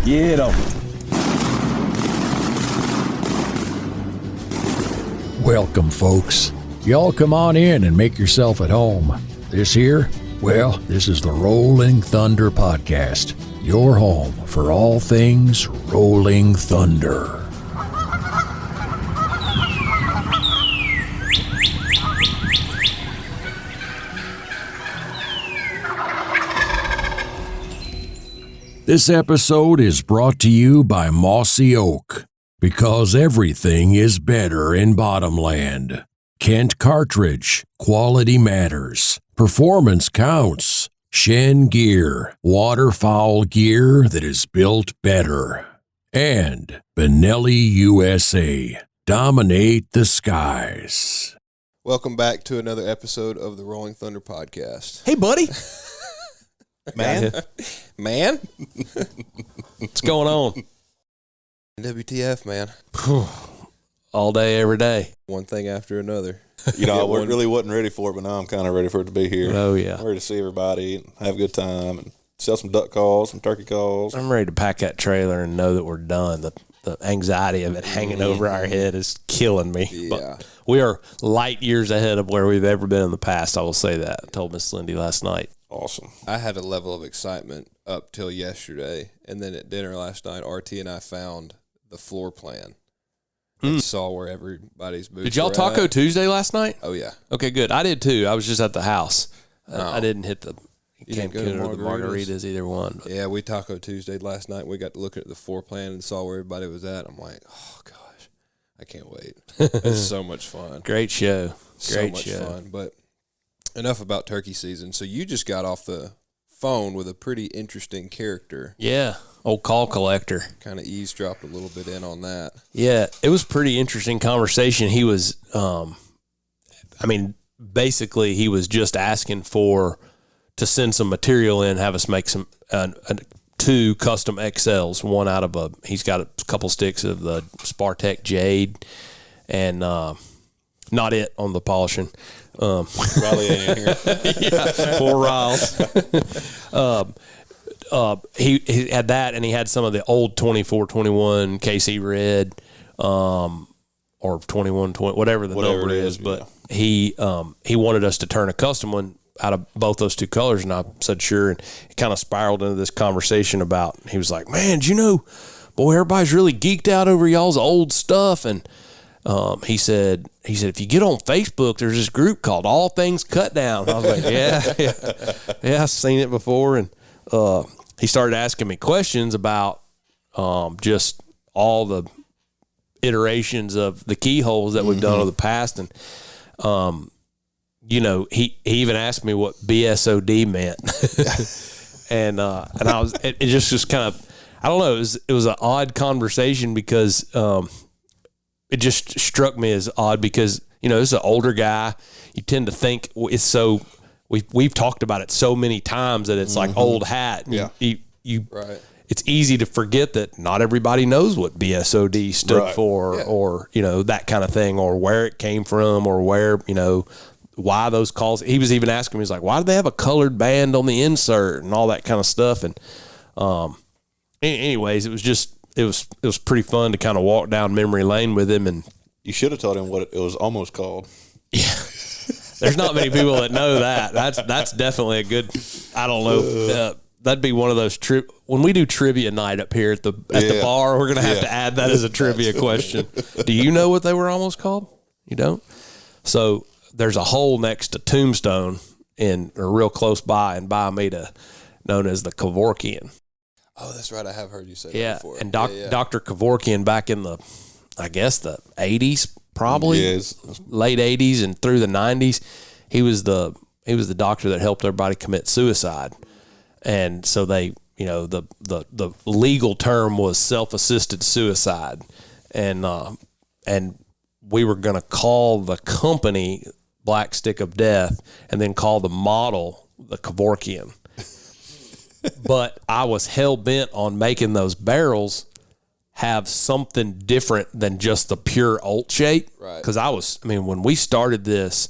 Get 'em. Welcome, folks. Y'all come on in and make yourself at home. This here, well, this is the Rolling Thunder Podcast, your home for all things Rolling Thunder. This episode is brought to you by Mossy Oak, because everything is better in Bottomland. Kent Cartridge, quality matters, performance counts. Shen Gear, waterfowl gear that is built better. And Benelli USA, dominate the skies. Welcome back to another episode of the Rolling Thunder Podcast. Hey, buddy. Man? What's going on? WTF, man. All day, every day. One thing after another. You know, I really wasn't ready for it, but now I'm kind of ready for it to be here. Oh, yeah. I'm ready to see everybody and have a good time and sell some duck calls, some turkey calls. I'm ready to pack that trailer and know that we're done. The anxiety of it hanging over our head is killing me. Yeah. But we are light years ahead of where we've ever been in the past. I will say that. I told Miss Lindy last night. Awesome. I had a level of excitement up till yesterday, and then at dinner last night, RT and I found the floor plan and saw where everybody's boots Did y'all were Taco at. Tuesday last night? Oh, yeah. Okay, good. I did too. I was just at the house. I didn't hit the didn't go to Cancun or the margaritas? margaritas, either one. But Yeah, we Taco Tuesday last night. We got to look at the floor plan and saw where everybody was at. I'm like, oh, gosh, I can't wait. It's so much fun. great show. So Great much show. fun. But enough about turkey season. So you just got off the phone with a pretty interesting character. Yeah. Old call collector. Kind of eavesdropped a little bit in on that. Yeah, it was pretty interesting conversation. He was, basically he was just asking to send some material in, have us make some two custom XLs. One out of he's got a couple sticks of the Spartec Jade, and not it on the polishing. Riley ain't in here. Yeah, 4 riles. He had that, and he had some of the old 24-21 KC Red, or 21-20, whatever the number is. But he wanted us to turn a custom one out of both those two colors, and I said sure. And it kind of spiraled into this conversation about. He was like, "Man, do you know, boy, everybody's really geeked out over y'all's old stuff." And he said, if you get on Facebook, there's this group called All Things Cutdown. I was like, yeah, I've seen it before. And he started asking me questions about just all the iterations of the keyholes that we've done in the past. And, he even asked me what BSOD meant. and I was, it just kind of, I don't know, it was an odd conversation because it just struck me as odd because, this is an older guy. You tend to think it's so, we've talked about it so many times that it's like old hat. Yeah. You Right. It's easy to forget that not everybody knows what BSOD stood for, or, that kind of thing, or where it came from, or where, why those calls. He was even asking me, he's like, why do they have a colored band on the insert and all that kind of stuff? And, anyways, it was pretty fun to kind of walk down memory lane with him. And You should have told him what it was almost called. yeah, there's not many people that know that. That's definitely a good, I don't know. That'd be one of those when we do trivia night up here at the bar, we're going to have to add that as a trivia question. Do you know what they were almost called? You don't? So there's a hole next to Tombstone or real close by in Biomeda known as the Kevorkian. Oh, that's right. I have heard you say that before. And Dr. Kevorkian back in the 80s, probably late 80s and through the 90s, he was the doctor that helped everybody commit suicide. And so they, the legal term was self-assisted suicide. And we were going to call the company Black Stick of Death and then call the model the Kevorkian. But I was hell-bent on making those barrels have something different than just the pure alt shape. Right. Because when we started this,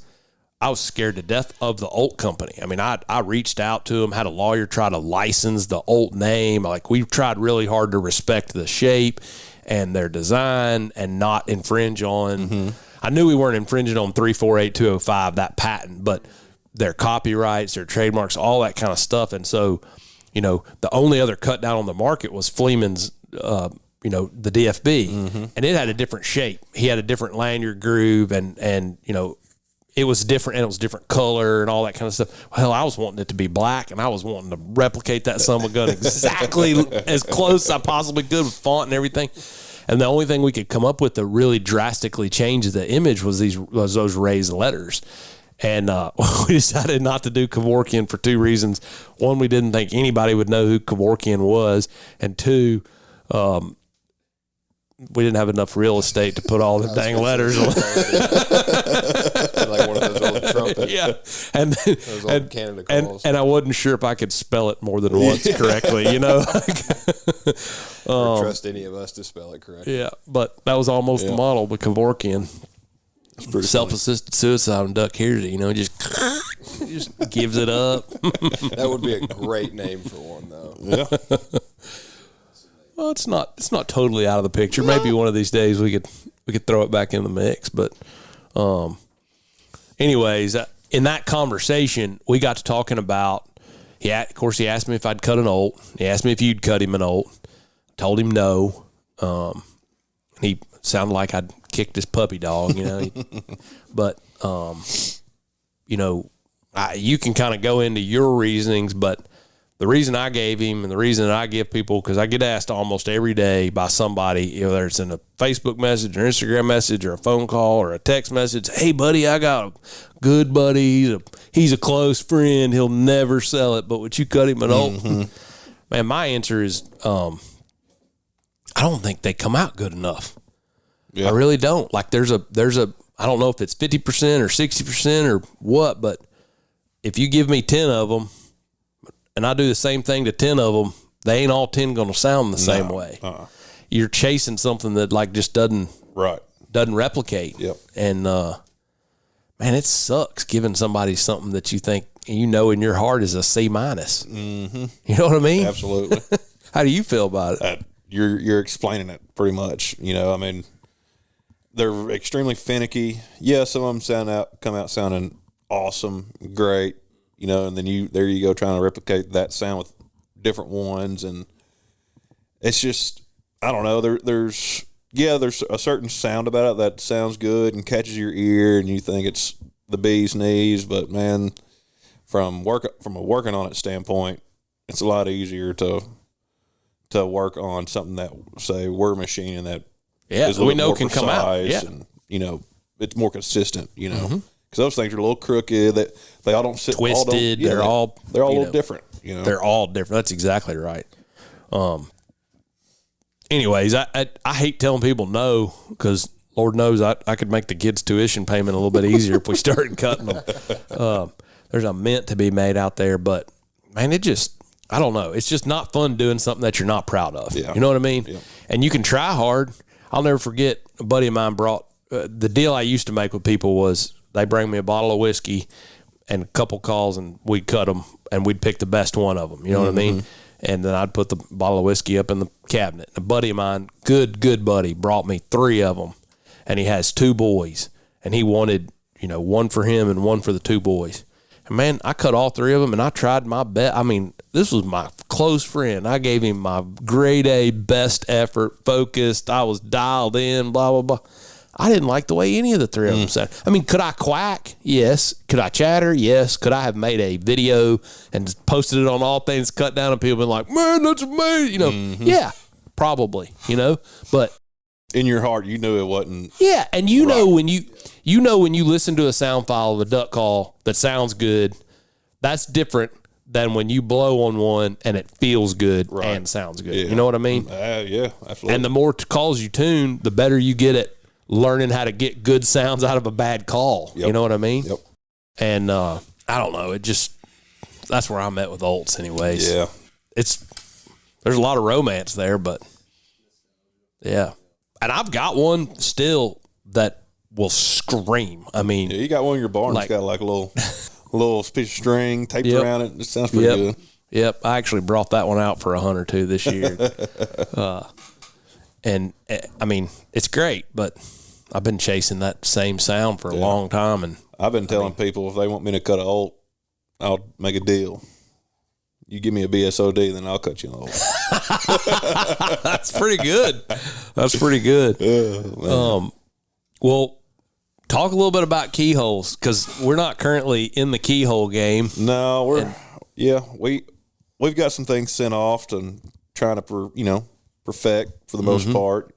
I was scared to death of the Olt company. I mean, I reached out to them, had a lawyer try to license the Olt name. Like, we tried really hard to respect the shape and their design and not infringe on. I knew we weren't infringing on 348-205, that patent, but their copyrights, their trademarks, all that kind of stuff. And so, you know, the only other cut down on the market was Fleeman's, you know, the DFB, and it had a different shape. He had a different lanyard groove, and you know, it was different, and it was different color and all that kind of stuff. Hell, I was wanting it to be black, and I was wanting to replicate that son of a gun exactly as close as I possibly could with font and everything. And the only thing we could come up with to really drastically change the image was those raised letters. And we decided not to do Kevorkian for two reasons. One, we didn't think anybody would know who Kevorkian was, and two, we didn't have enough real estate to put all the dang letters on. Like one of those old trumpets. Yeah. And those old Canada calls. And I wasn't sure if I could spell it more than once correctly, you know? Or trust any of us to spell it correctly. Yeah, but that was almost the model with Kevorkian. Self-assisted suicide on Duck Hersey, you know, just gives it up. That would be a great name for one, though. Yeah. Well, it's not totally out of the picture. No. Maybe one of these days we could throw it back in the mix. But, anyways, in that conversation, we got to talking about. Of course, he asked me if I'd cut an Olt. He asked me if you'd cut him an Olt. Told him no. He sounded like I'd kicked his puppy dog, you know. But you know, you can kind of go into your reasonings, but the reason I gave him and the reason that I give people, because I get asked almost every day by somebody, whether it's in a Facebook message or Instagram message or a phone call or a text message, hey, buddy, I got a good buddy. He's a close friend. He'll never sell it, but would you cut him an Olt? Man, my answer is I don't think they come out good enough. Yeah. I really don't. Like there's a I don't know if it's 50% or 60% or what, but if you give me 10 of them, and I do the same thing to 10 of them, they ain't all 10 going to sound the same way. You're chasing something that like just doesn't replicate. Yep. And man, it sucks giving somebody something that you think you know in your heart is a C-. You know what I mean? Absolutely. How do you feel about it? You're explaining it pretty much. You know, I mean, they're extremely finicky. Yeah, some of them come out sounding awesome, great. You know, and then there you go trying to replicate that sound with different ones, and it's just, I don't know. There's a certain sound about it that sounds good and catches your ear, and you think it's the bee's knees. But man, from a working on it standpoint, it's a lot easier to work on something that, say, we're machining that is a we little know more can precise, come out. Yeah. And you know, it's more consistent. You know. Because those things are a little crooked. That they all don't sit twisted. They're all a little different. You know, they're all different. That's exactly right. Anyways, I hate telling people no, because Lord knows I could make the kids' tuition payment a little bit easier if we started cutting them. There's a mint to be made out there, but man, I don't know. It's just not fun doing something that you're not proud of. Yeah. You know what I mean? Yeah. And you can try hard. I'll never forget a buddy of mine brought the deal I used to make with people was they bring me a bottle of whiskey and a couple calls, and we'd cut them, and we'd pick the best one of them. You know what I mean? And then I'd put the bottle of whiskey up in the cabinet. A buddy of mine, good buddy, brought me 3 of them, and he has 2 boys, and he wanted, you know, one for him and one for the 2 boys. And man, I cut all 3 of them, and I tried my best. I mean, this was my close friend. I gave him my grade A best effort, focused. I was dialed in, blah, blah, blah. I didn't like the way any of the 3 of them sounded. I mean, could I quack? Yes. Could I chatter? Yes. Could I have made a video and posted it on All Things Cut Down, and people been like, man, that's amazing. You know, yeah, probably, you know, but in your heart, you knew it wasn't. Yeah. And you know, when you listen to a sound file of a duck call that sounds good, that's different than when you blow on one and it feels good and sounds good. Yeah. You know what I mean? Yeah, absolutely. And the more calls you tune, the better you get at learning how to get good sounds out of a bad call. Yep. You know what I mean? Yep. And I don't know. That's where I'm at with Olts anyways. Yeah. There's a lot of romance there, but yeah. And I've got one still that will scream. I mean, Yeah, you got one in your barn that's got like a little piece of string taped around it. It sounds pretty good. Yep, I actually brought that one out for a hunt or two this year. And I mean, it's great, but I've been chasing that same sound for a long time. And I've been telling people if they want me to cut an olt, I'll make a deal. You give me a BSOD, then I'll cut you an olt. That's pretty good. That's pretty good. Well, talk a little bit about keyholes, because we're not currently in the keyhole game. No, we've got some things sent off and trying to perfect for the most part.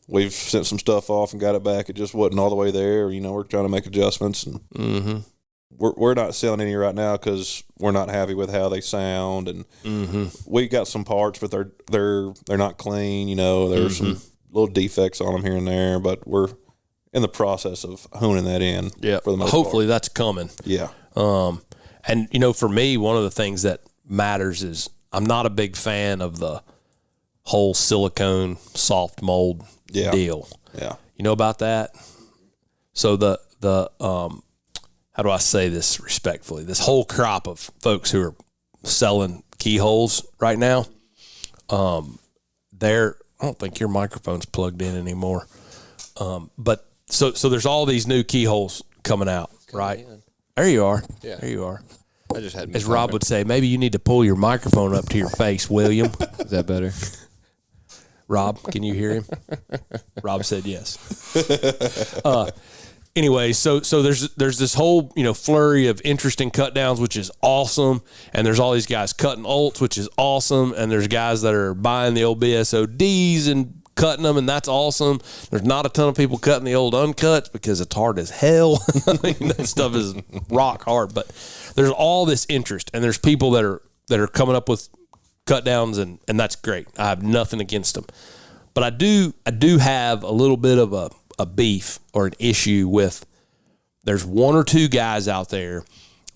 We've sent some stuff off and got it back. It just wasn't all the way there. We're trying to make adjustments, and we're not selling any right now because we're not happy with how they sound. And we got some parts, but they're not clean. There's some little defects on them here and there, but we're in the process of honing that in. Yeah, for the most hopefully part. that's coming. Yeah. And for me, one of the things that matters is I'm not a big fan of the whole silicone soft mold deal. Yeah. You know about that? So the how do I say this respectfully? This whole crop of folks who are selling keyholes right now, I don't think your microphone's plugged in anymore. But so there's all these new keyholes coming out, right? There you are. Yeah. There you are. I just had. As Rob would say, maybe you need to pull your microphone up to your face, William. Is that better? Rob, can you hear him? Rob said yes. Anyway, so there's this whole flurry of interesting cut downs, which is awesome, and there's all these guys cutting olts, which is awesome, and there's guys that are buying the old BSODs and cutting them, and that's awesome. There's not a ton of people cutting the old uncuts because it's hard as hell. I mean, that stuff is rock hard, but there's all this interest, and there's people that are coming up with cut downs, and that's great. I have nothing against them, but I do have a little bit of a beef or an issue with, there's one or two guys out there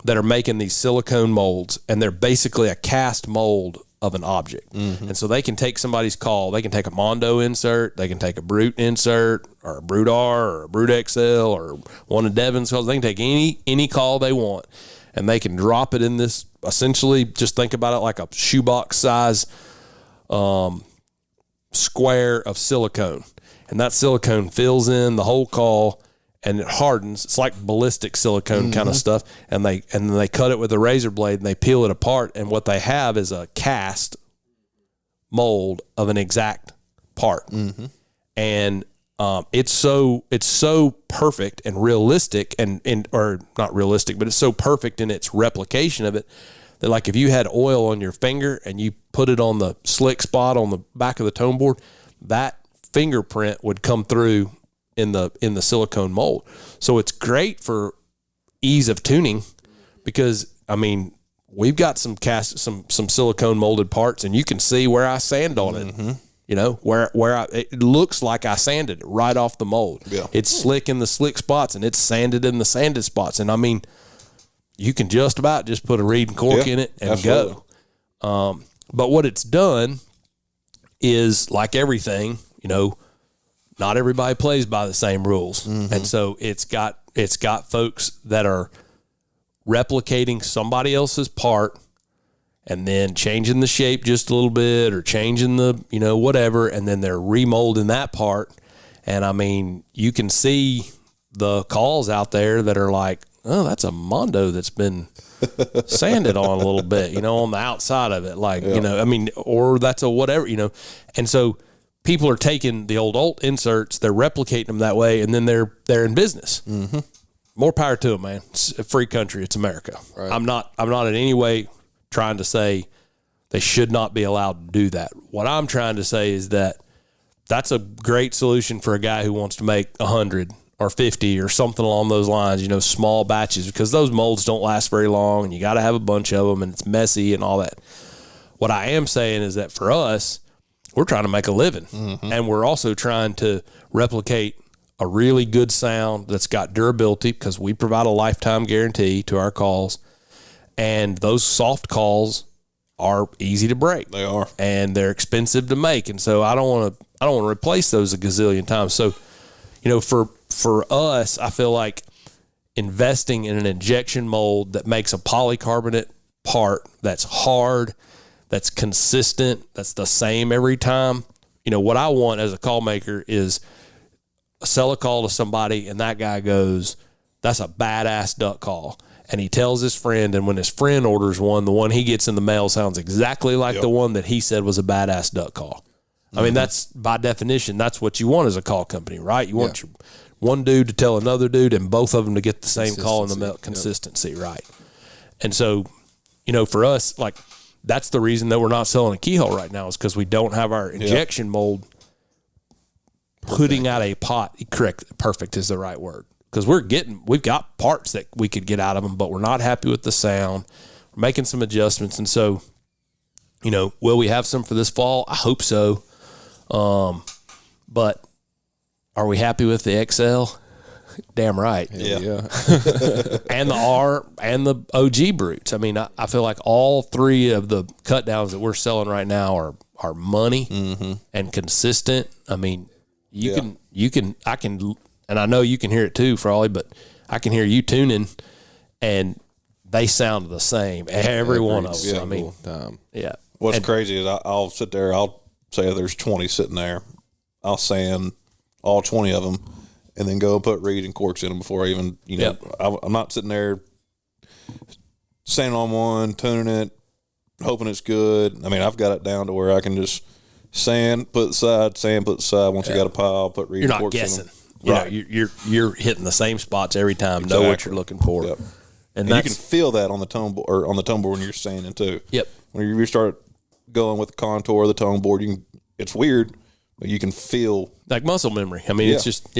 that are making these silicone molds, and they're basically a cast mold of an object. And so they can take somebody's call. They can take a Mondo insert, they can take a Brute insert, or a Brute R, or a Brute XL, or one of Devin's calls. They can take any call they want, and they can drop it in this, essentially, just think about it like a shoebox size square of silicone. And that silicone fills in the whole call, and it hardens. It's like ballistic silicone kind of stuff. And then they cut it with a razor blade, and they peel it apart. And what they have is a cast mold of an exact part. And it's so perfect and realistic, or not realistic, but it's so perfect in its replication of it that, like, if you had oil on your finger and you put it on the slick spot on the back of the tone board, that fingerprint would come through in the silicone mold. So it's great for ease of tuning, because I mean, we've got some silicone molded parts, and you can see where I sand on it. It looks like I sanded it right off the mold. Yeah. It's slick in the slick spots, and it's sanded in the sanded spots. And I mean, you can just about just put a reed and cork in it and absolutely go. But what it's done is, like everything, not everybody plays by the same rules. And so it's got folks that are replicating somebody else's part and then changing the shape just a little bit, or changing the, whatever, and then they're remolding that part. And I mean, you can see the calls out there that are like, oh, that's a Mondo that's been sanded on a little bit, on the outside of it. Like, or that's a whatever, And so people are taking the old Olt inserts, they're replicating them that way, and then they're in business. More power to them, man. It's a free country. It's America. Right. I'm not in any way trying to say they should not be allowed to do that. What I'm trying to say is that that's a great solution for a guy who wants to make 100 or 50 or something along those lines, small batches, because those molds don't last very long, and you got to have a bunch of them, and it's messy and all that. What I am saying is that for us, we're trying to make a living, and we're also trying to replicate a really good sound that's got durability, because we provide a lifetime guarantee to our calls, and those soft calls are easy to break. They are, and they're expensive to make, and so I don't want to replace those a gazillion times. So, for us, I feel like investing in an injection mold that makes a polycarbonate part that's hard, that's consistent, that's the same every time. What I want as a call maker is sell a call to somebody and that guy goes, that's a badass duck call. And he tells his friend, and when his friend orders one, the one he gets in the mail sounds exactly like the one that he said was a badass duck call. I mean, that's by definition, that's what you want as a call company, right? You want your one dude to tell another dude and both of them to get the same call in the mail. Consistency, right? And so, for us, like, that's the reason that we're not selling a keyhole right now is because we don't have our injection mold putting out a pot. Correct. Perfect is the right word. Because we've got parts that we could get out of them, but we're not happy with the sound. We're making some adjustments. And so, will we have some for this fall? I hope so. But are we happy with the XL? Damn right. Yeah. And the R and the OG brutes. I mean, I feel like all three of the cut downs that we're selling right now are money and consistent. I mean, I can, and I know you can hear it too, Frawley, but I can hear you tuning and they sound the same. Every one of them. I mean, yeah. What's crazy is I'll sit there, I'll say there's 20 sitting there. I'll sand all 20 of them and then go put reed and corks in them before I even, I'm not sitting there sanding on one, tuning it, hoping it's good. I mean, I've got it down to where I can just sand, put it aside. Once you got a pile, put reed and corks in them. You're not guessing. You're hitting the same spots every time. Exactly. Know what you're looking for. Yep. And you can feel that on the tone board or on the tone board when you're sanding too. Yep. When you start going with the contour of the tone board, it's weird, but you can feel like muscle memory. I mean, it's just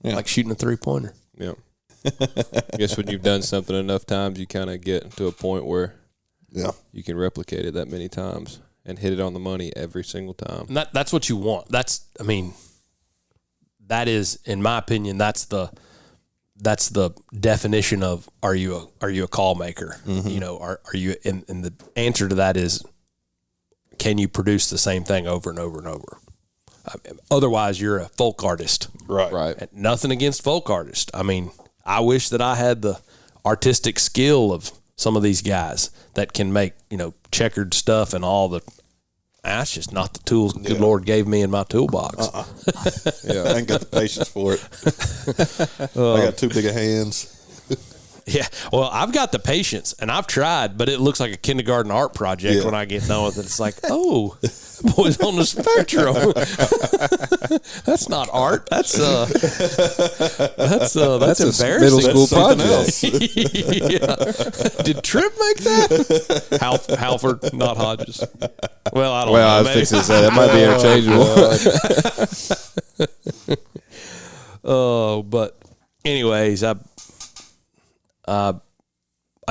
like shooting a 3-pointer. Yep. I guess when you've done something enough times, you kind of get to a point where you can replicate it that many times and hit it on the money every single time. And that's what you want. That is, in my opinion, that's the definition of are you a call maker? Mm-hmm. Are you? And the answer to that is, can you produce the same thing over and over and over? Otherwise, you're a folk artist, right? And nothing against folk artists. I mean, I wish that I had the artistic skill of some of these guys that can make checkered stuff and all the. That's just not the tools good Lord gave me in my toolbox. I ain't got the patience for it. I got too big of hands. Yeah, well, I've got the patience, and I've tried, but it looks like a kindergarten art project when I get done with it. It's like, oh, boy's on the spectrum. That's not art. That's embarrassing. Middle school project. Did Tripp make that? Halford, not Hodges. Well, I don't know. Well, I was fixing to say that might be interchangeable. But anyways, I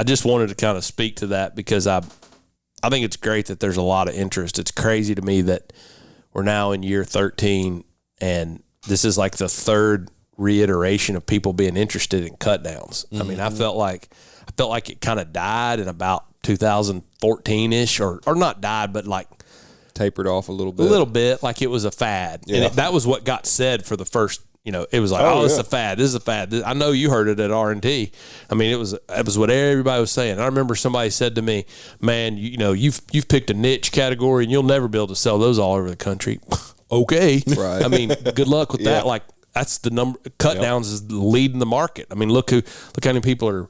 just wanted to kind of speak to that because I think it's great that there's a lot of interest. It's crazy to me that we're now in year 13 and this is like the third reiteration of people being interested in cut downs. Mm-hmm. I mean, I felt like it kind of died in about 2014-ish or not died, but like tapered off a little bit. Like it was a fad. Yeah. And that was what got said for the first. It was like, this is a fad. This is a fad. I know you heard it at R&T. I mean, it was what everybody was saying. I remember somebody said to me, "Man, you've picked a niche category and you'll never be able to sell those all over the country." Okay, right. I mean, good luck with that. Like that's the number. Cut downs is leading the market. I mean, look how many people are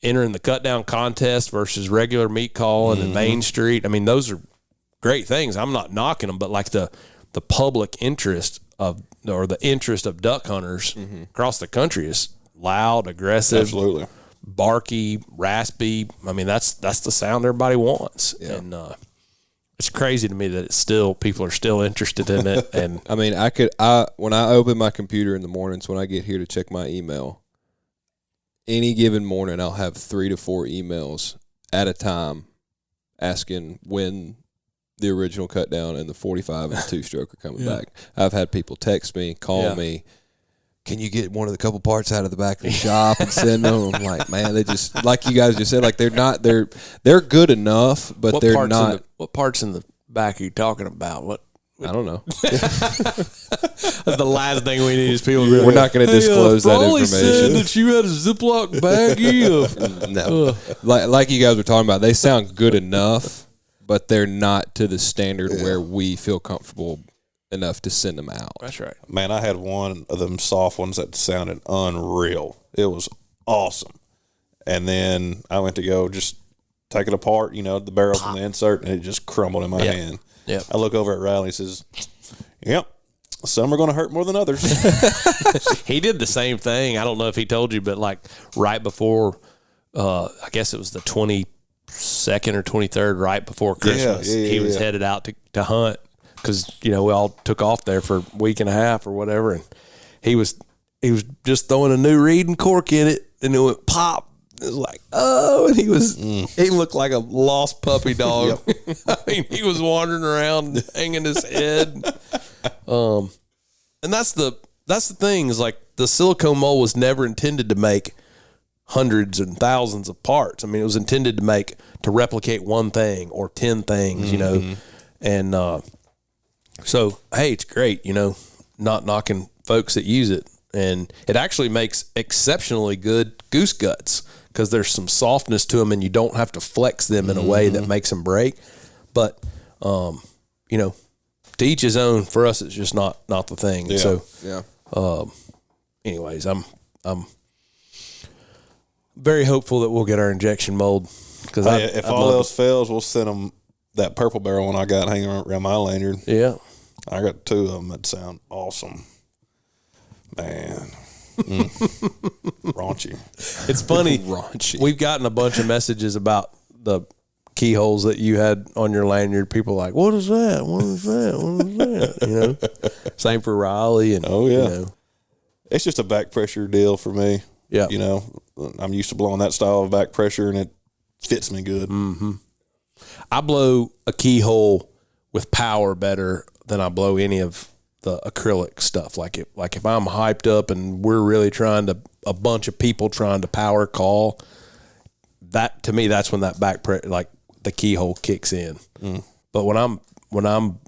entering the cut down contest versus regular meat calling and Main Street. I mean, those are great things. I'm not knocking them, but like the public interest or the interest of duck hunters across the country is loud, aggressive, absolutely barky, raspy. I mean, that's the sound everybody wants. Yeah. And it's crazy to me that people are still interested in it. And I mean, when I open my computer in the mornings, when I get here to check my email, any given morning, I'll have 3 to 4 emails at a time asking when the original cut down and the 45 and 2-stroke are coming back. I've had people text me, call me, can you get one of the couple parts out of the back of the shop and send them? I'm like, man, they just, like you guys just said, like they're good enough, but they're not. What parts in the back are you talking about? What I don't know. That's the last thing we need is people. We're not going to disclose that Frawley information. said that you had a Ziploc baggie of. No, like you guys were talking about, they sound good enough, but they're not to the standard where we feel comfortable enough to send them out. That's right. Man, I had one of them soft ones that sounded unreal. It was awesome. And then I went to go just take it apart, the barrel from the insert, and it just crumbled in my hand. Yep. I look over at Riley and says, yep, some are going to hurt more than others. He did the same thing. I don't know if he told you, but like right before, I guess it was the 22nd or 23rd, right before Christmas, he was headed out to hunt because, we all took off there for a week and a half or whatever. And he was just throwing a new reed cork in it, and it went pop. It was like, oh, and he looked like a lost puppy dog. Yep. I mean, he was wandering around, hanging his head. And that's the thing is like the silicone mold was never intended to make hundreds and thousands of parts. I mean, it was intended to replicate one thing or 10 things, and so, hey, it's great, not knocking folks that use it. And it actually makes exceptionally good goose guts because there's some softness to them and you don't have to flex them in a way that makes them break. But, to each his own. For us, it's just not the thing. Yeah. So, anyways, I'm very hopeful that we'll get our injection mold. Because if all else fails, we'll send them that purple barrel one I got hanging around my lanyard. Yeah. I got 2 of them that sound awesome. Man. Raunchy. It's funny. Raunchy. We've gotten a bunch of messages about the keyholes that you had on your lanyard. People are like, what is that? What is that? What is that? Same for Riley. And, It's just a back pressure deal for me. Yeah. I'm used to blowing that style of back pressure, and it fits me good. Mm-hmm. I blow a keyhole with power better than I blow any of the acrylic stuff. Like if I'm hyped up and we're really a bunch of people trying to power call, that to me, that's when that back pressure, like the keyhole kicks in. But when I'm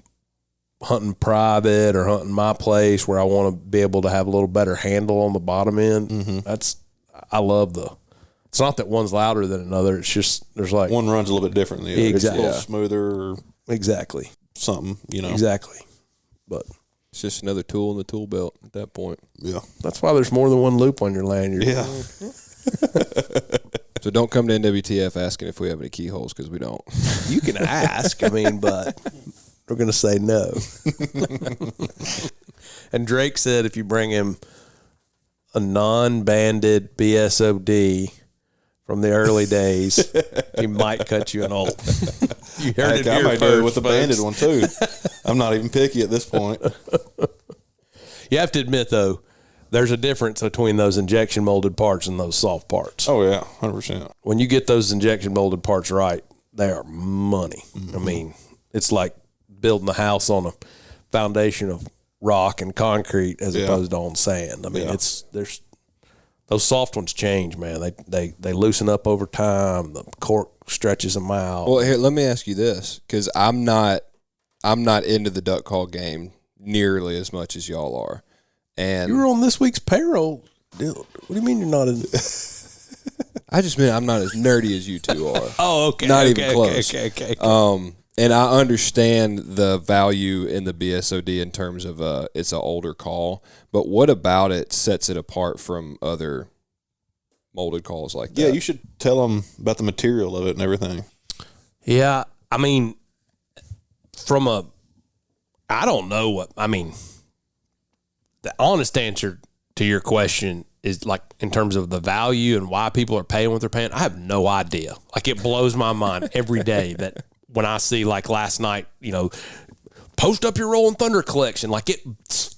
hunting private or hunting my place where I want to be able to have a little better handle on the bottom end, I love it's not that one's louder than another. It's just, there's like one runs a little bit different than the other. Exactly. It's a little smoother or exactly something, Exactly. But It's just another tool in the tool belt at that point. Yeah. that's why there's more than one loop on your lanyard. Yeah. So don't come to NWTF asking if we have any keyholes because we don't. You can ask, but we're going to say no. And Drake said if you bring him a non-banded BSOD from the early days, he might cut you an old. You heard it I here might first, do it with the folks. banded one too. I'm not even picky at this point. You have to admit, though, there's a difference between those injection molded parts and those soft parts. Oh yeah, 100%. When you get those injection molded parts right, they are money. I mean, it's like building a house on a foundation of rock and concrete as opposed to on sand. I mean, there's those soft ones change, man. They loosen up over time. The cork stretches them out. Well, here, let me ask you this, because I'm not into the duck call game nearly as much as y'all are. And You were on this week's payroll. What do you mean you're not in? I just mean I'm not as nerdy as you two are. Oh, okay. Not okay, even close. Okay. And I understand the value in the BSOD in terms of it's an older call, but what about it sets it apart from other molded calls like that? Yeah, you should tell them about the material of it and everything. Yeah, I mean, I don't know what, I mean, the honest answer to your question is like in terms of the value and why people are paying what they're paying. I have no idea. Like it blows my mind every day that when I see like last night, post up your Rolling Thunder collection. Like it,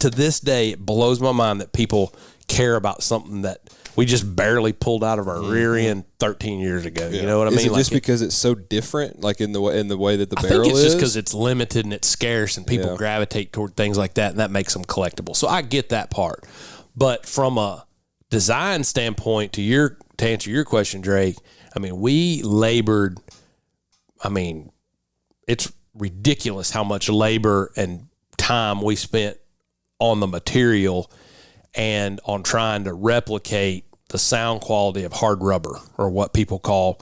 to this day, it blows my mind that people care about something that we just barely pulled out of our rear end 13 years ago. You know what I mean? Is it like just because it's so different, like in the way that the I barrel think it's is? just because it's limited and it's scarce and people gravitate toward things like that, and that makes them collectible. So I get that part. But from a design standpoint, to answer your question, Drake, I mean, we labored. I mean, it's ridiculous how much labor and time we spent on the material and on trying to replicate the sound quality of hard rubber, or what people call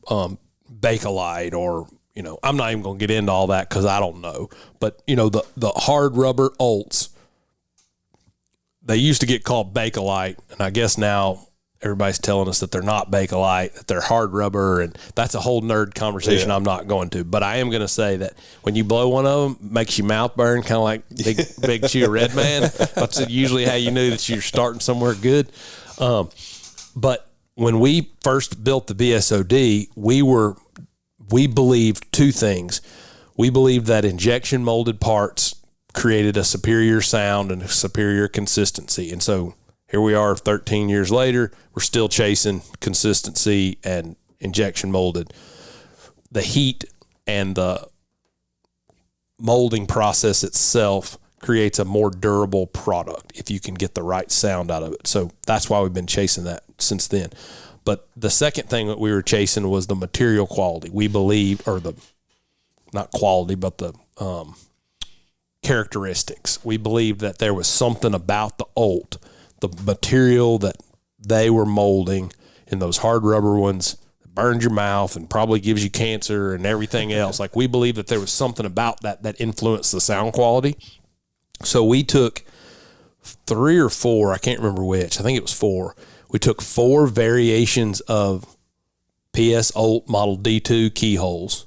Bakelite, or, you know, I'm not even going to get into all that because I don't know. But, you know, the hard rubber Olds, they used to get called Bakelite, and I guess now everybody's telling us that they're not Bakelite, that they're hard rubber, and that's a whole nerd conversation I'm not going to. But I am going to say that when you blow one of them, it makes your mouth burn, kind of like big chew of Red Man. That's usually how you knew that you're starting somewhere good. But when we first built the BSOD, we believed two things. We believed that injection molded parts created a superior sound and a superior consistency. And so here we are 13 years later, we're still chasing consistency and injection molded. The heat and the molding process itself creates a more durable product if you can get the right sound out of it. So that's why we've been chasing that since then. But the second thing that we were chasing was the material quality. We believed, or the, not quality, but the characteristics. We believed that there was something about the Olt, the material that they were molding in those hard rubber ones, that burns your mouth and probably gives you cancer and everything else. Like, we believed that there was something about that influenced the sound quality. So we took 3 or 4, I can't remember which, I think it was 4. We took 4 variations of PS Olt Model D2 keyholes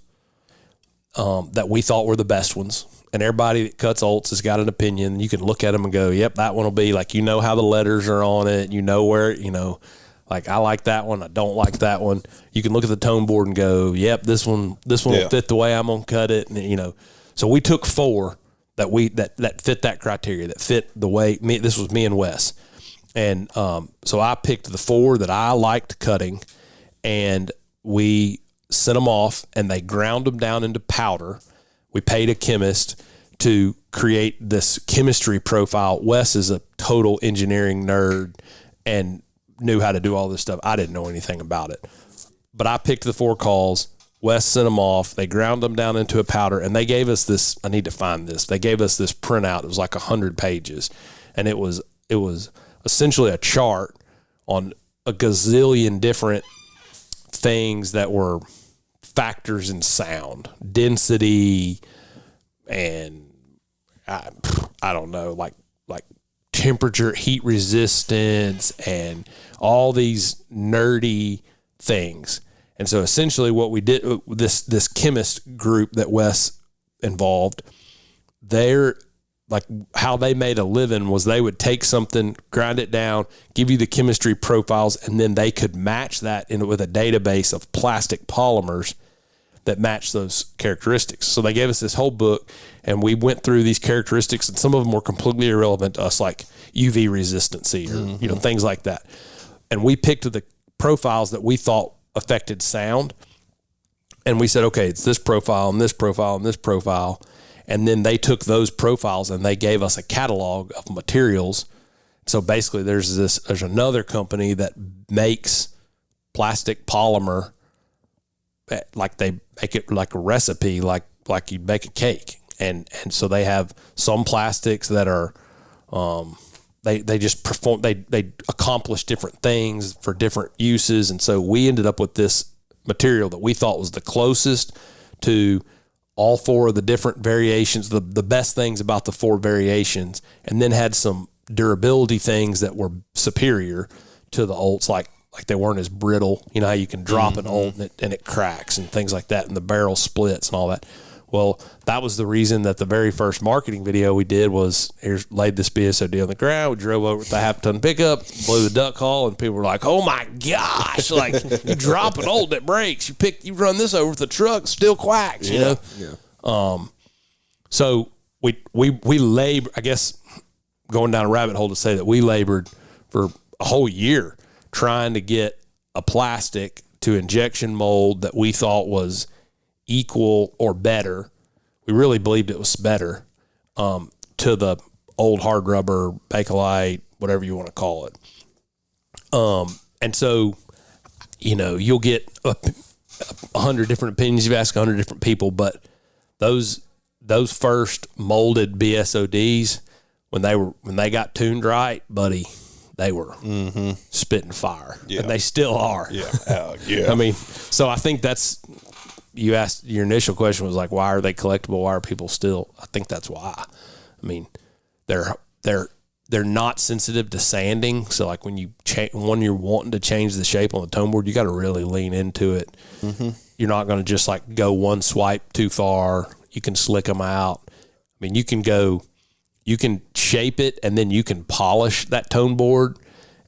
that we thought were the best ones. And everybody that cuts Olts has got an opinion. You can look at them and go, yep, that one will be like, you know how the letters are on it. You know where, you know, like, I like that one. I don't like that one. You can look at the tone board and go, yep, this one will fit the way I'm going to cut it. And, you know, so we took 4 that fit that criteria, that fit the way this was me and Wes. And so I picked the 4 that I liked cutting, and we sent them off, and they ground them down into powder. We paid a chemist to create this chemistry profile. Wes is a total engineering nerd and knew how to do all this stuff. I didn't know anything about it. But I picked the 4 calls. Wes sent them off. They ground them down into a powder, and they gave us this. I need to find this. They gave us this printout. It was like 100 pages, and it was essentially a chart on a gazillion different things that were factors in sound, density, and I don't know, like temperature, heat resistance, and all these nerdy things. And so essentially what we did, this chemist group that Wes involved, they're like, how they made a living was they would take something, grind it down, give you the chemistry profiles, and then they could match that with a database of plastic polymers that match those characteristics. So they gave us this whole book, and we went through these characteristics, and some of them were completely irrelevant to us, like UV resistancy or you know, things like that. And we picked the profiles that we thought affected sound, and we said, okay, it's this profile and this profile and this profile. And then they took those profiles and they gave us a catalog of materials. So basically there's another company that makes plastic polymer, like they make it like a recipe, like you bake a cake. And so they have some plastics that are, they just perform, they accomplish different things for different uses. And so we ended up with this material that we thought was the closest to all 4 of the different variations, the best things about the 4 variations, and then had some durability things that were superior to the Olts, like they weren't as brittle. You know how you can drop an Olt and it cracks and things like that, and the barrel splits and all that. Well, that was the reason that the very first marketing video we did was, laid this BSOD on the ground. We drove over with the half-ton pickup, blew the duck call, and people were like, "Oh my gosh! Like, you drop an Olt that breaks. You run this over with the truck, still quacks." You know. Yeah. So we labor. I guess going down a rabbit hole to say that we labored for a whole year trying to get a plastic to injection mold that we thought was equal or better. We really believed it was better to the old hard rubber, Bakelite, whatever you want to call it. And so, you know, you'll get 100 different opinions. You've asked 100 different people, but those those first molded BSODs, when they got tuned right, buddy, they were spitting fire. Yeah. And they still are. Yeah. Yeah. I mean, so I think that's, you asked, your initial question was like, why are they collectible? Why are people still? I think that's why. I mean, they're not sensitive to sanding. So like when you're wanting to change the shape on the tone board, you got to really lean into it. Mm-hmm. You're not going to just like go one swipe too far. You can slick them out. I mean, you can shape it and then you can polish that tone board.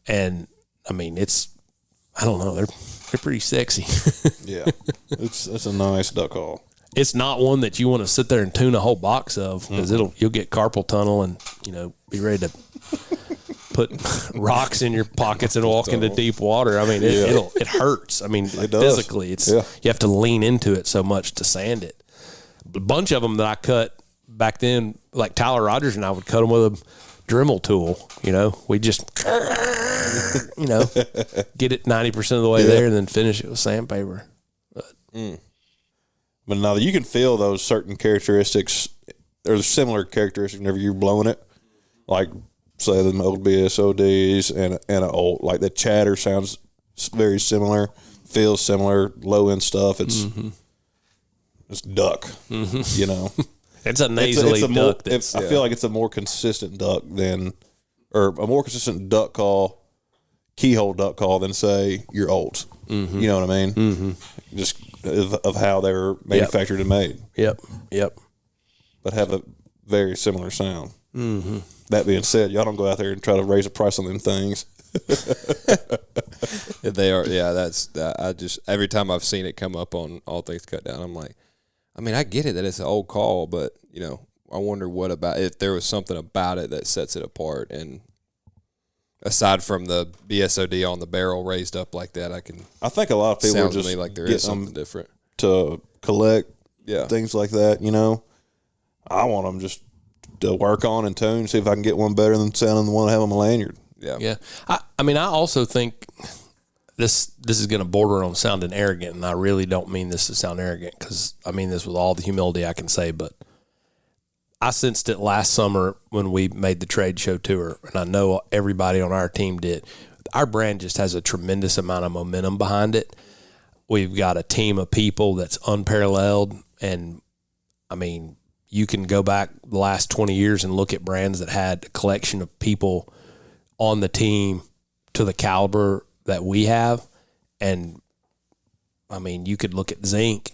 And I mean, I don't know. They're pretty sexy. Yeah. It's a nice duck call. It's not one that you want to sit there and tune a whole box of, because you'll get carpal tunnel and, be ready to put rocks in your pockets and walk into deep water. I mean, it hurts. I mean, physically, you have to lean into it so much to sand it. A bunch of them that I cut back then, like Tyler Rogers and I would cut them with a Dremel tool. We just, get it 90% of the way there and then finish it with sandpaper. But now you can feel those certain characteristics, or similar characteristics whenever you're blowing it. Like, say, the old BSODs and an old, like the chatter sounds very similar, feels similar, low end stuff. It's duck, It's a nasally duck. I feel like it's a more consistent duck or a more consistent duck call, keyhole duck call than, say, your olds. Mm-hmm. You know what I mean? Mm-hmm. Just of how they were manufactured and made. Yep. But have a very similar sound. Mm-hmm. That being said, y'all don't go out there and try to raise the price on them things. They are, I just, every time I've seen it come up on All Things Cut Down, I'm like, I mean, I get it that it's an old call, but, I wonder if there was something about it that sets it apart. And aside from the BSOD on the barrel raised up like that, I think a lot of people sounds just to me like there is something different to collect things like that. I want them just to work on and tune, see if I can get one better than sounding the one I have on my lanyard. Yeah. I mean, I also think this is going to border on sounding arrogant, and I really don't mean this to sound arrogant, because I mean this with all the humility I can say, but I sensed it last summer when we made the trade show tour, and I know everybody on our team did. Our brand just has a tremendous amount of momentum behind it. We've got a team of people that's unparalleled, and I mean, you can go back the last 20 years and look at brands that had a collection of people on the team to the caliber that we have. And I mean, you could look at Zinc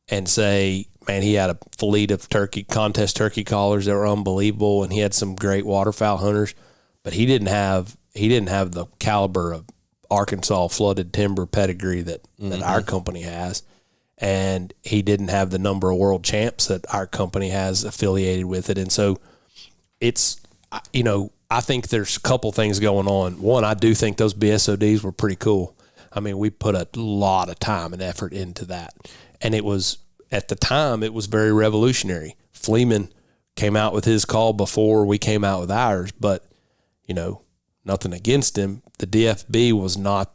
and say, man, he had a fleet of contest turkey callers that were unbelievable, and he had some great waterfowl hunters, but he didn't have the caliber of Arkansas flooded timber pedigree that our company has. And he didn't have the number of world champs that our company has affiliated with it. And so it's, I think there's a couple things going on. One, I do think those BSODs were pretty cool. I mean, we put a lot of time and effort into that. And it was, at the time, it was very revolutionary. Fleeman came out with his call before we came out with ours, but, nothing against him. The DFB was not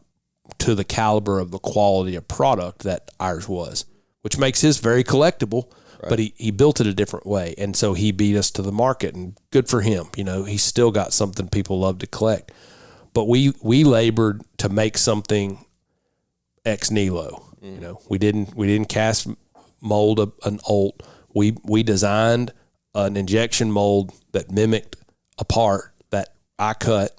to the caliber of the quality of product that ours was, which makes his very collectible, right. But he built it a different way. And so he beat us to the market, and good for him. He's still got something people love to collect, but we labored to make something ex nihilo. We didn't cast mold an Olt. We designed an injection mold that mimicked a part that I cut,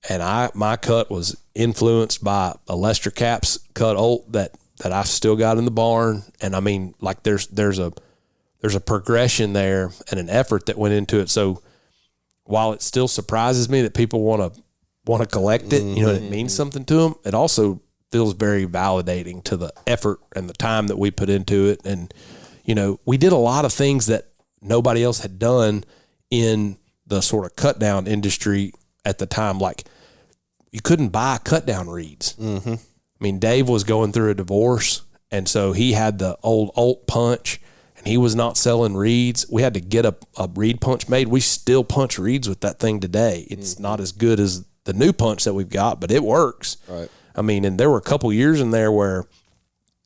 and my cut was influenced by a Lester Capps cut Olt that I've still got in the barn. And I mean, like there's a progression there and an effort that went into it. So while it still surprises me that people want to collect it, it means something to them, it also feels very validating to the effort and the time that we put into it. And, we did a lot of things that nobody else had done in the sort of cut down industry at the time. Like, you couldn't buy cut down reeds. Mm-hmm. I mean, Dave was going through a divorce, and so he had the old Olt punch, and he was not selling reeds. We had to get a reed punch made. We still punch reeds with that thing today. It's not as good as the new punch that we've got, but it works. Right. I mean, and there were a couple years in there where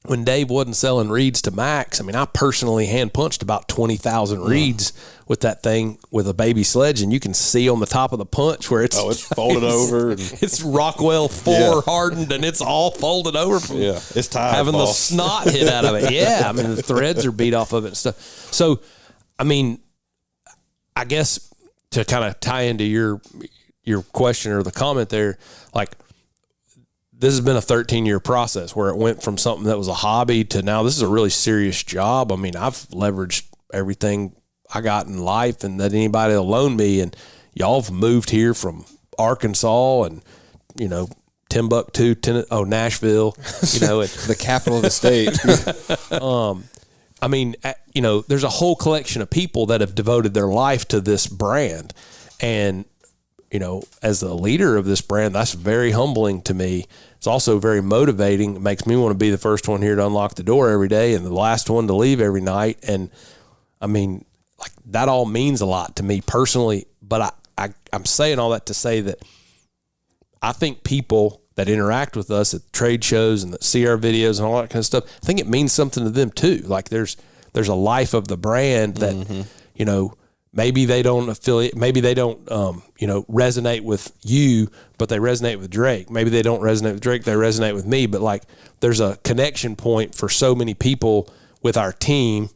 when Dave wasn't selling reeds to Max, I mean, I personally hand punched about 20,000 reeds with that thing with a baby sledge, and you can see on the top of the punch where it's folded over. And, it's Rockwell 4 hardened, and it's all folded over from it's tired, having boss. the snot hit out of it. Yeah, I mean, the threads are beat off of it and stuff. So, I mean, I guess to kind of tie into your question or the comment there, like, this has been a 13-year process where it went from something that was a hobby to now this is a really serious job. I mean, I've leveraged everything I got in life and that anybody will loan me. And y'all have moved here from Arkansas and, you know, Timbuktu, Nashville, you know, the capital of the state. I mean, you know, there's a whole collection of people that have devoted their life to this brand. And, you know, as the leader of this brand, that's very humbling to me. It's also very motivating. It makes me want to be the first one here to unlock the door every day and the last one to leave every night. And I mean, like, that all means a lot to me personally, but I'm saying all that to say that I think people that interact with us at trade shows and that see our videos and all that kind of stuff, I think it means something to them too. Like, there's a life of the brand that, you know, maybe they don't affiliate, maybe they don't, you know, resonate with you, but they resonate with Drake. Maybe they don't resonate with Drake, they resonate with me. But like, there's a connection point for so many people with our team,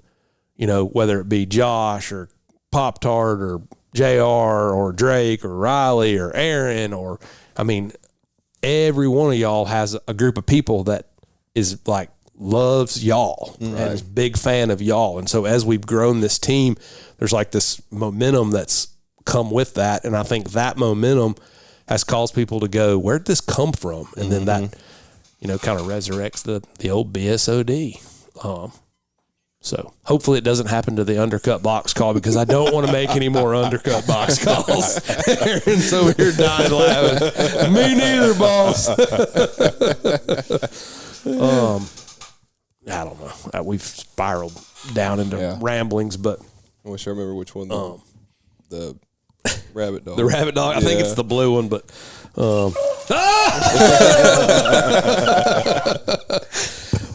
you know, whether it be Josh or Pop Tart or JR or Drake or Riley or Aaron, or, I mean, every one of y'all has a group of people that is like, loves y'all and is a big fan of y'all. And so as we've grown this team, there's like this momentum that's come with that. And I think that momentum has caused people to go, where'd this come from? And then that, you know, kind of resurrects the old BSOD. So hopefully it doesn't happen to the undercut box call, because I don't want to make any more undercut box calls. Aaron's over here dying laughing. Me neither, boss. I don't know. We've spiraled down into ramblings, but I wish I remember which one. The rabbit dog. The rabbit dog. I think it's the blue one, but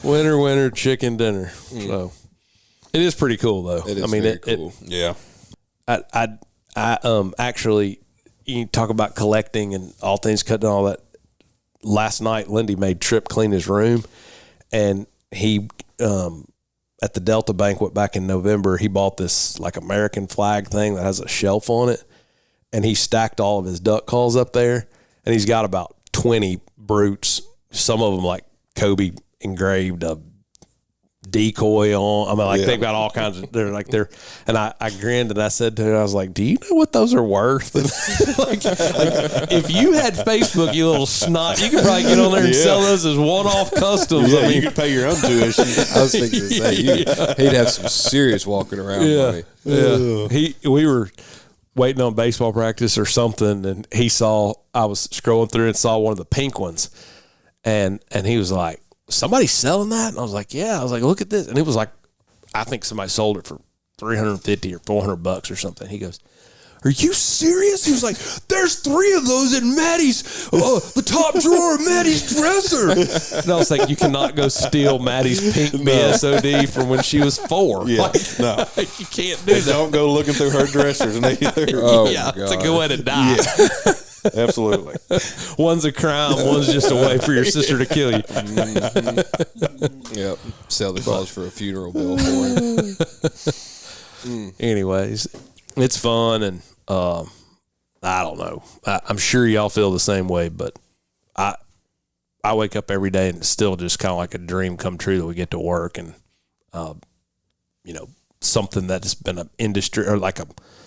winner, chicken dinner. So it is pretty cool, though. It is. I mean, cool. Yeah. I actually, you talk about collecting and all things cut and all that. Last night, Lindy made Trip clean his room, and he, at the Delta banquet back in November, he bought this like American flag thing that has a shelf on it, and he stacked all of his duck calls up there, and he's got about 20 brutes, some of them like Kobe engraved a decoy on. I mean, like they've got all kinds of, and I grinned and I said to her, I was like, do you know what those are worth? like if you had Facebook, you little snot, you could probably get on there and sell those as one-off customs. Yeah, I mean, you could pay your own tuition. I was thinking the same. He'd have some serious walking around money. Yeah. We were waiting on baseball practice or something, and I was scrolling through and saw one of the pink ones, and he was like, somebody selling that? And I was like, yeah. I was like, look at this. And it was like, I think somebody sold it for $350 or $400 or something. He goes, are you serious? He was like, there's 3 of those in Maddie's, the top drawer of Maddie's dresser. And I was like, you cannot go steal Maddie's pink BSOD from when she was 4. Yeah, you can't do that. Don't go looking through her dressers either. Oh, yeah, God. it's a good way to die. Yeah. Absolutely. One's a crime, one's just a way for your sister to kill you. Yep. Sell the calls for a funeral bill for him. Anyways, it's fun, and I don't know. I'm sure y'all feel the same way, but I wake up every day and it's still just kind of like a dream come true that we get to work, and you know, something that's been an industry or like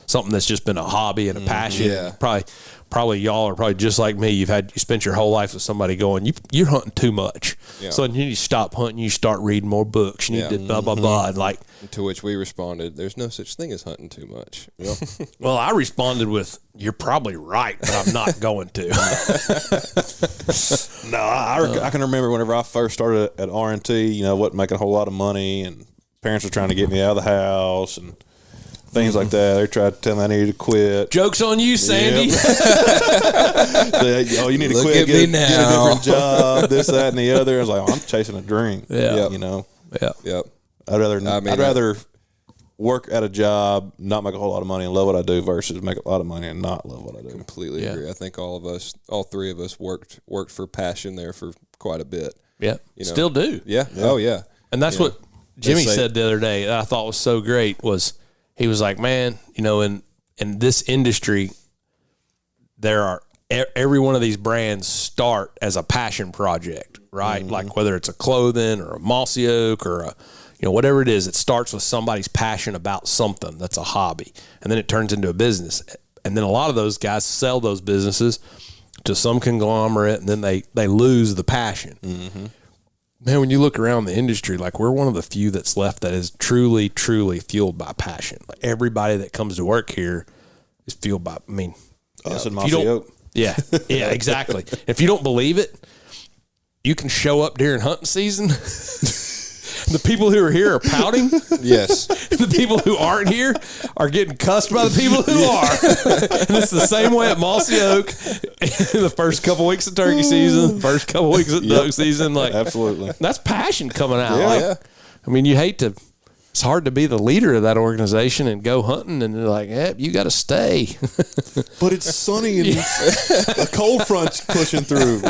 something that's just been a hobby and a passion. Yeah. Probably y'all are probably just like me. You spent your whole life with somebody going, you're hunting too much. Yeah. So you need to stop hunting. You start reading more books. You need to blah, blah, blah. And like, to which we responded, there's no such thing as hunting too much. Yep. Well, I responded with, you're probably right, but I'm not going to. No, I can remember whenever I first started at R&T, you know, wasn't making a whole lot of money, and parents were trying to get me out of the house, and things like that. They tried to tell me I needed to quit. Joke's on you, Sandy. You need to Look quit. at me now. Get a different job. This, that, and the other. I was like, I'm chasing a dream. Yeah. You know. Yeah. Yep. I'd rather work at a job, not make a whole lot of money, and love what I do, versus make a lot of money and not love what I do. Completely agree. I think all three of us worked for passion there for quite a bit. Yeah. You know? Still do. Yeah. Oh yeah. And that's what Jimmy said the other day that I thought was so great was he was like, man, you know, in this industry, there are every one of these brands start as a passion project, right? Mm-hmm. Like whether it's a clothing or a mossy oak or a, you know, whatever it is, it starts with somebody's passion about something that's a hobby, and then it turns into a business. And then a lot of those guys sell those businesses to some conglomerate, and then they lose the passion. Mm-hmm. Man, when you look around the industry, like we're one of the few that's left that is truly, truly fueled by passion. Like everybody that comes to work here is fueled by, I mean, us and Mossy Oak. Yeah, exactly. If you don't believe it, you can show up during hunting season. The people who are here are pouting. Yes. The people who aren't here are getting cussed by the people who are. And it's the same way at Mossy Oak. The first couple weeks of turkey season, first couple weeks of duck season, like absolutely, that's passion coming out. Yeah, like, I mean, you hate to. It's hard to be the leader of that organization and go hunting, and they're like, you got to stay. But it's sunny and a cold front's pushing through.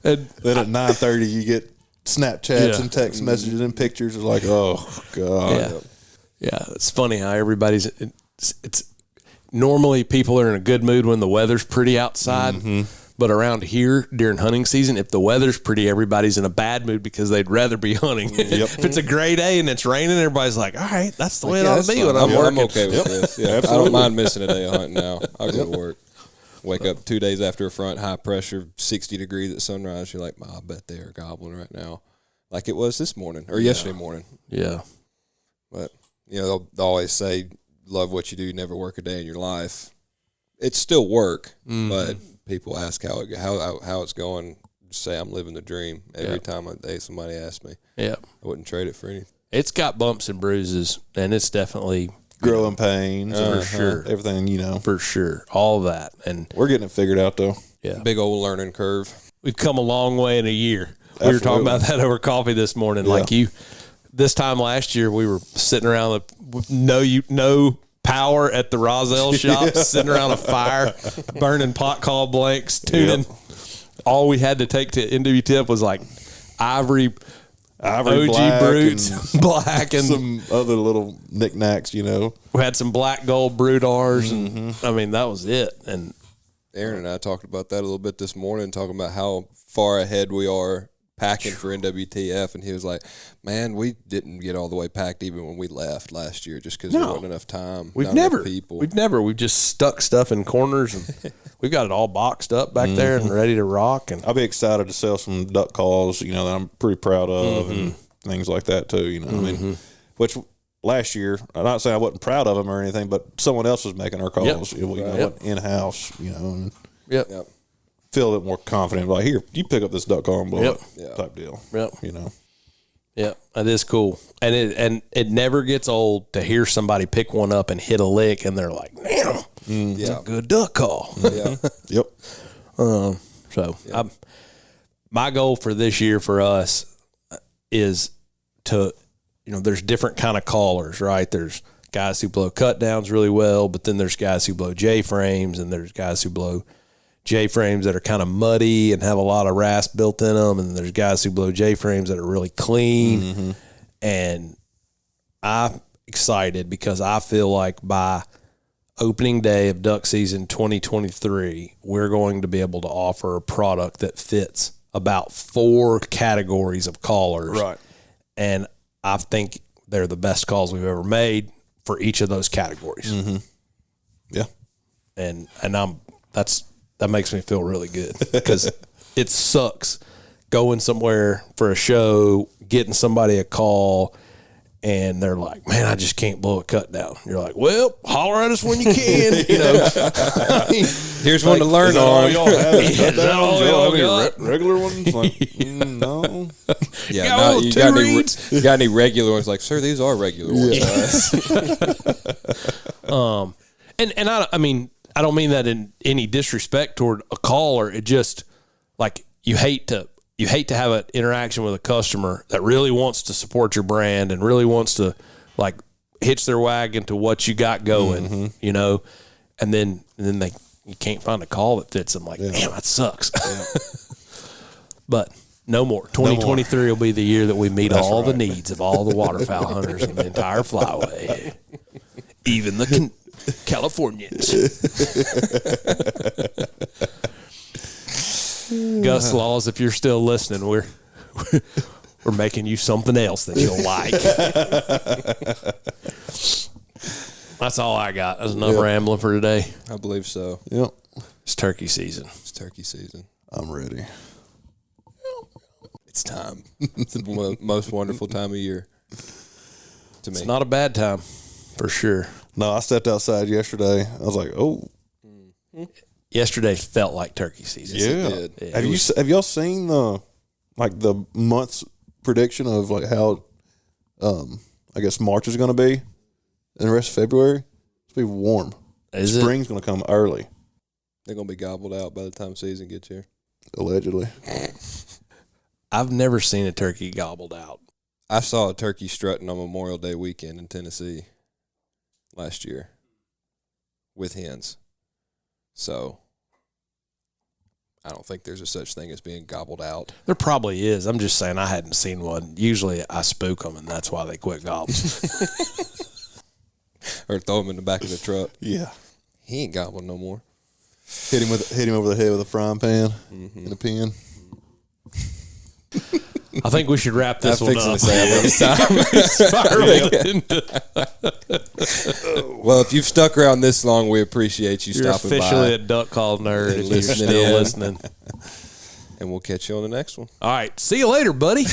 And then at 9:30, you get Snapchats and text messages and pictures. It's like, oh god, yeah. It's funny how everybody's. It's normally people are in a good mood when the weather's pretty outside, but around here during hunting season, if the weather's pretty, everybody's in a bad mood because they'd rather be hunting. If it's a gray day and it's raining, everybody's like, all right, that's the way it ought to be when I'm working. I'm okay with this. Yeah, I don't mind missing a day of hunting now. I'll go to work. Wake up 2 days after a front, high pressure, 60 degrees at sunrise. You're like, I bet they are gobbling right now, like it was this morning or yesterday morning. Yeah, but you know they'll always say, "Love what you do, never work a day in your life." It's still work, but people ask how it's going. Just say I'm living the dream every time somebody asks me. Yeah, I wouldn't trade it for anything. It's got bumps and bruises, and it's definitely. Growing pains, for sure. Everything, for sure, all that, and we're getting it figured out though. Yeah, big old learning curve. We've come a long way in a year. We were talking about that over coffee this morning. Yeah. Like this time last year, we were sitting around with no power at the Roselle shop, sitting around a fire, burning pot call blanks, tuning. Yep. All we had to take to NWTF was like ivory OG black brutes, black and some other little knickknacks, We had some black gold Brutars, and I mean that was it. And Aaron and I talked about that a little bit this morning, talking about how far ahead we are packing for NWTF, and he was like, "Man, we didn't get all the way packed even when we left last year, just because there wasn't enough time. We've just stuck stuff in corners, and we've got it all boxed up back there and ready to rock. And I'll be excited to sell some duck calls, that I'm pretty proud of, and things like that too. I mean, which last year, I'm not saying I wasn't proud of them or anything, but someone else was making our calls. We went in house, and feel a bit more confident. Like, here, you pick up this duck call and blow it, type deal. Yeah, that is cool, and it never gets old to hear somebody pick one up and hit a lick, and they're like, "Damn, it's a good duck call." My goal for this year for us is to, there's different kind of callers, right? There's guys who blow cut downs really well, but then there's guys who blow J frames, and there's guys who blow J frames that are kind of muddy and have a lot of rasp built in them, and there's guys who blow J frames that are really clean. And I'm excited because I feel like by opening day of duck season 2023, we're going to be able to offer a product that fits about 4 categories of callers. Right. And I think they're the best calls we've ever made for each of those categories. Yeah. And that makes me feel really good because it sucks going somewhere for a show, getting somebody a call, and they're like, man, I just can't blow a cut down. You're like, well, holler at us when you can. You know, here's one to learn on. Y'all have Is that all y'all got? Regular ones? Like, no. Yeah, you got you got any regular ones? Like, sir, these are regular ones. And I mean, I don't mean that in any disrespect toward a caller. It just like you hate to have an interaction with a customer that really wants to support your brand and really wants to like hitch their wagon to what you got going, you know, and then you can't find a call that fits them. Like, damn, that sucks. Yeah. But no more. 2023 will be the year that we meet all the needs of all the waterfowl hunters in the entire flyway, even the Californians. Gus Laws, if you're still listening, we're making you something else that you'll like. That's all I got. That's enough rambling for today. I believe so. Yep. It's turkey season. It's turkey season. I'm ready. It's time. It's the most wonderful time of year to me. It's not a bad time, for sure. No, I stepped outside yesterday. I was like, oh. Yesterday felt like turkey season. Yeah. It Have y'all seen the month's prediction of like how I guess March is going to be and the rest of February? It's going to be warm. Spring's going to come early. They're going to be gobbled out by the time season gets here. Allegedly. I've never seen a turkey gobbled out. I saw a turkey strutting on Memorial Day weekend in Tennessee last year with hens. So I don't think there's a such thing as being gobbled out. There probably is. I'm just saying I hadn't seen one. Usually I spook them, and that's why they quit gobbling. Or throw him in the back of the truck. Yeah. He ain't gobbling no more. Hit him over the head with a frying pan and a pen. I think we should wrap this one up. Well, if you've stuck around this long, we appreciate you You're stopping by. You're officially a duck call nerd if you're still listening. And we'll catch you on the next one. All right. See you later, buddy.